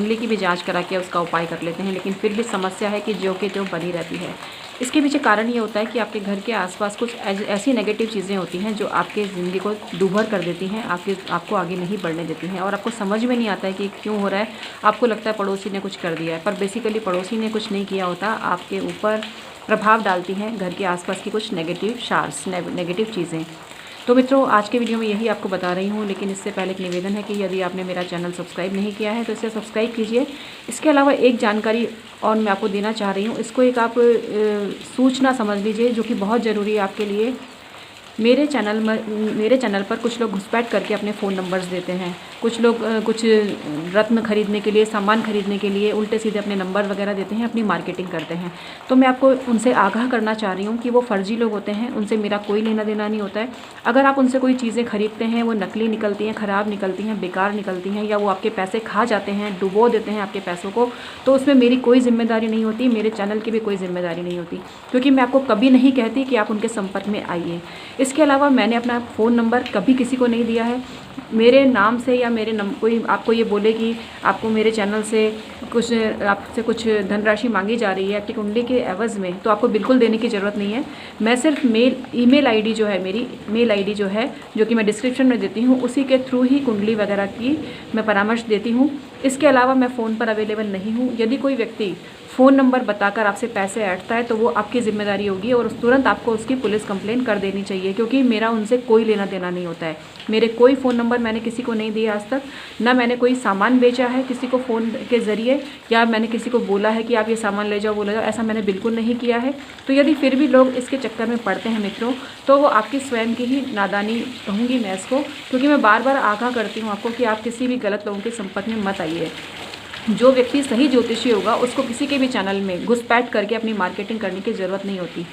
कुंडली की भी जांच करा के उसका उपाय कर लेते हैं, लेकिन फिर भी समस्या है कि जो कि जो बनी रहती है। इसके पीछे कारण ये होता है कि आपके घर के आसपास कुछ ऐसी नेगेटिव चीज़ें होती हैं जो आपके ज़िंदगी को दूभर कर देती हैं, आपको आगे नहीं बढ़ने देती हैं, और आपको समझ में नहीं आता है कि क्यों हो रहा है। आपको लगता है पड़ोसी ने कुछ कर दिया है, पर बेसिकली पड़ोसी ने कुछ नहीं किया होता, आपके ऊपर प्रभाव डालती हैं घर के आसपास की कुछ नेगेटिव चीज़ें। तो मित्रों, आज के वीडियो में यही आपको बता रही हूँ, लेकिन इससे पहले एक निवेदन है कि यदि आपने मेरा चैनल सब्सक्राइब नहीं किया है तो इसे सब्सक्राइब कीजिए। इसके अलावा एक जानकारी और मैं आपको देना चाह रही हूँ, इसको एक आप सूचना समझ लीजिए जो कि बहुत ज़रूरी है आपके लिए। मेरे चैनल पर कुछ लोग घुसपैठ करके अपने फ़ोन नंबर्स देते हैं। कुछ लोग कुछ रत्न खरीदने के लिए, सामान खरीदने के लिए उल्टे सीधे अपने नंबर वगैरह देते हैं, अपनी मार्केटिंग करते हैं। तो मैं आपको उनसे आगाह करना चाह रही हूँ कि वो फर्जी लोग होते हैं, उनसे मेरा कोई लेना देना नहीं होता है। अगर आप उनसे कोई चीज़ें खरीदते हैं, वो नकली निकलती हैं, ख़राब निकलती हैं, बेकार निकलती हैं, या वो आपके पैसे खा जाते हैं, डुबो देते हैं आपके पैसों को, तो उसमें मेरी कोई जिम्मेदारी नहीं होती, मेरे चैनल की भी कोई जिम्मेदारी नहीं होती, क्योंकि मैं आपको कभी नहीं कहती कि आप उनके संपर्क में आइए। इसके अलावा मैंने अपना फ़ोन नंबर कभी किसी को नहीं दिया है। मेरे नाम से या कोई आपको ये बोले कि आपको मेरे चैनल से आपसे कुछ धनराशि मांगी जा रही है आपकी कुंडली के एवज़ में, तो आपको बिल्कुल देने की ज़रूरत नहीं है। मैं सिर्फ ईमेल आईडी जो है, मेरी मेल आईडी जो है, जो कि मैं डिस्क्रिप्शन में देती हूँ, उसी के थ्रू ही कुंडली वगैरह की मैं परामर्श देती हूँ। इसके अलावा मैं फ़ोन पर अवेलेबल नहीं हूँ। यदि कोई व्यक्ति फ़ोन नंबर बताकर आपसे पैसे ऐंठता है तो वो आपकी ज़िम्मेदारी होगी, और तुरंत आपको उसकी पुलिस कंप्लेंट कर देनी चाहिए, क्योंकि मेरा उनसे कोई लेना देना नहीं होता है। मेरे कोई फ़ोन नंबर मैंने किसी को नहीं दिया आज तक, ना मैंने कोई सामान बेचा है किसी को फ़ोन के ज़रिए, या मैंने किसी को बोला है कि आप ये सामान ले जाओ, वो ले जाओ, ऐसा मैंने बिल्कुल नहीं किया है। तो यदि फिर भी लोग इसके चक्कर में पड़ते हैं मित्रों, तो वो आपकी स्वयं की ही नादानी कहूँगी मैं इसको, क्योंकि मैं बार बार आगाह करती हूँ आपको कि आप किसी भी गलत लोगों के संपर्क में मत आइए। जो व्यक्ति सही ज्योतिषी होगा उसको किसी के भी चैनल में घुसपैठ करके अपनी मार्केटिंग करने की ज़रूरत नहीं होती।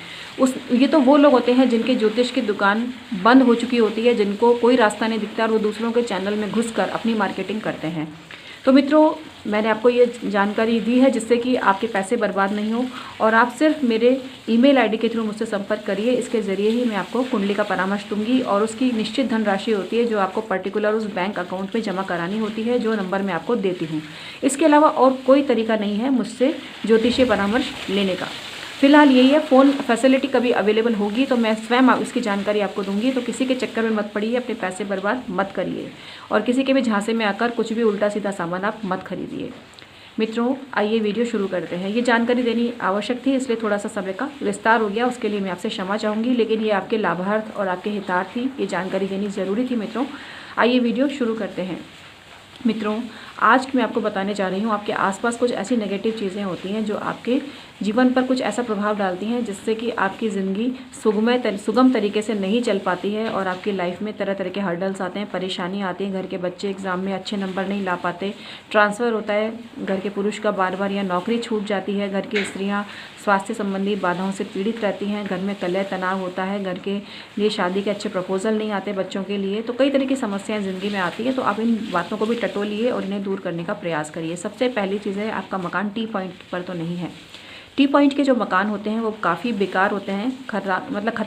ये तो वो लोग होते हैं जिनके ज्योतिष की दुकान बंद हो चुकी होती है, जिनको कोई रास्ता नहीं दिखता, और वो दूसरों के चैनल में घुसकर अपनी मार्केटिंग करते हैं। तो मित्रों, मैंने आपको ये जानकारी दी है जिससे कि आपके पैसे बर्बाद नहीं हो, और आप सिर्फ मेरे ईमेल आईडी के थ्रू मुझसे संपर्क करिए। इसके ज़रिए ही मैं आपको कुंडली का परामर्श दूंगी, और उसकी निश्चित धनराशि होती है जो आपको पर्टिकुलर उस बैंक अकाउंट में जमा करानी होती है, जो नंबर मैं आपको देती हूँ। इसके अलावा और कोई तरीका नहीं है मुझसे ज्योतिषीय परामर्श लेने का। फिलहाल यही है। फ़ोन फैसिलिटी कभी अवेलेबल होगी तो मैं स्वयं इसकी जानकारी आपको दूंगी, तो किसी के चक्कर में मत पड़िए, अपने पैसे बर्बाद मत करिए, और किसी के भी झांसे में आकर कुछ भी उल्टा सीधा सामान आप मत खरीदिए। मित्रों, आइए वीडियो शुरू करते हैं। ये जानकारी देनी आवश्यक थी, इसलिए थोड़ा सा समय का विस्तार हो गया, उसके लिए मैं आपसे क्षमा चाहूँगी, लेकिन ये आपके लाभार्थ और आपके हितार्थ ही ये जानकारी देनी ज़रूरी थी। मित्रों, आइए वीडियो शुरू करते हैं। मित्रों, आज मैं आपको बताने जा रही हूँ, आपके आसपास कुछ ऐसी नेगेटिव चीज़ें होती हैं जो आपके जीवन पर कुछ ऐसा प्रभाव डालती हैं जिससे कि आपकी ज़िंदगी सुगम तरीके से नहीं चल पाती है, और आपकी लाइफ में तरह तरह के हर्डल्स आते हैं, परेशानी आती है। घर के बच्चे एग्ज़ाम में अच्छे नंबर नहीं ला पाते, ट्रांसफ़र होता है घर के पुरुष का बार बार, या नौकरी छूट जाती है, घर की स्त्रियाँ स्वास्थ्य संबंधी बाधाओं से पीड़ित रहती हैं, घर में कलह तनाव होता है, घर के लिए शादी के अच्छे प्रपोजल नहीं आते बच्चों के लिए। तो कई तरह की समस्याएं ज़िंदगी में आती है, तो आप इन बातों को भी टटोलिए और इन्हें दूर करने का प्रयास करिए। सबसे पहली चीज़ है, आपका मकान टी पॉइंट पर तो नहीं है। टी पॉइंट के जो मकान होते हैं वो काफ़ी बेकार होते हैं,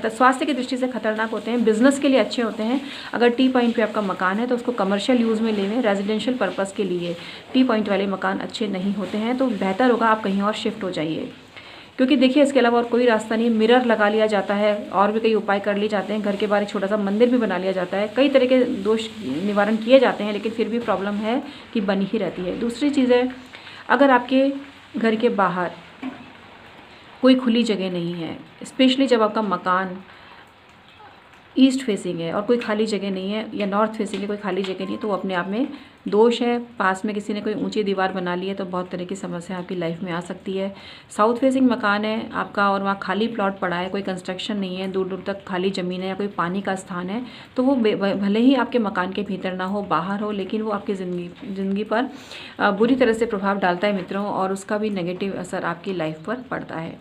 स्वास्थ्य की दृष्टि से खतरनाक होते हैं, बिजनेस के लिए अच्छे होते हैं। अगर टी पॉइंट पे आपका मकान है तो उसको कमर्शियल यूज़ में लें, रेजिडेंशियल पर्पस के लिए टी पॉइंट वाले मकान अच्छे नहीं होते हैं, तो बेहतर होगा आप कहीं और शिफ्ट हो जाइए। क्योंकि देखिए, इसके अलावा और कोई रास्ता नहीं। मिरर लगा लिया जाता है, और भी कई उपाय कर लिए जाते हैं, घर के बाहर एक छोटा सा मंदिर भी बना लिया जाता है, कई तरह के दोष निवारण किए जाते हैं, लेकिन फिर भी प्रॉब्लम है कि बनी ही रहती है। दूसरी चीज़ है, अगर आपके घर के बाहर कोई खुली जगह नहीं है, स्पेशली जब आपका मकान ईस्ट फेसिंग है और कोई खाली जगह नहीं है, या नॉर्थ फेसिंग है, कोई खाली जगह नहीं है, तो वो अपने आप में दोष है। पास में किसी ने कोई ऊंची दीवार बना ली है तो बहुत तरह की समस्या आपकी लाइफ में आ सकती है। साउथ फेसिंग मकान है आपका, और वहाँ खाली प्लॉट पड़ा है, कोई कंस्ट्रक्शन नहीं है, दूर दूर तक खाली ज़मीन है, या कोई पानी का स्थान है, तो वो भले ही आपके मकान के भीतर ना हो, बाहर हो, लेकिन वो आपकी ज़िंदगी पर बुरी तरह से प्रभाव डालता है मित्रों, और उसका भी नेगेटिव असर आपकी लाइफ पर पड़ता है।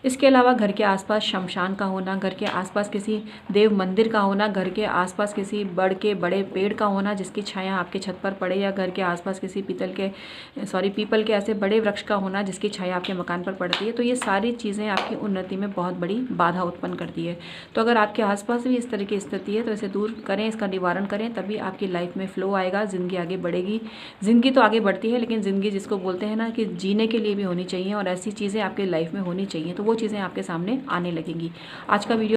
इसके अलावा घर के आसपास शमशान का होना, घर के आसपास किसी देव मंदिर का होना, घर के आसपास किसी बड़े पेड़ का होना जिसकी छाया आपके छत पर पड़े, या घर के आसपास किसी पीपल के ऐसे बड़े वृक्ष का होना जिसकी छाया आपके मकान पर पड़ती है, तो ये सारी चीज़ें आपकी उन्नति में बहुत बड़ी बाधा उत्पन्न करती है। तो अगर आपके आसपास भी इस तरह की स्थिति है तो इसे दूर करें, इसका निवारण करें, तभी आपकी लाइफ में फ्लो आएगा, ज़िंदगी आगे बढ़ेगी। ज़िंदगी तो आगे बढ़ती है, लेकिन ज़िंदगी जिसको बोलते हैं ना कि जीने के लिए भी होनी चाहिए, और ऐसी चीज़ें आपके लाइफ में होनी चाहिए, तो वो चीज़ें आपके सामने आने लगेंगी। आज का वीडियो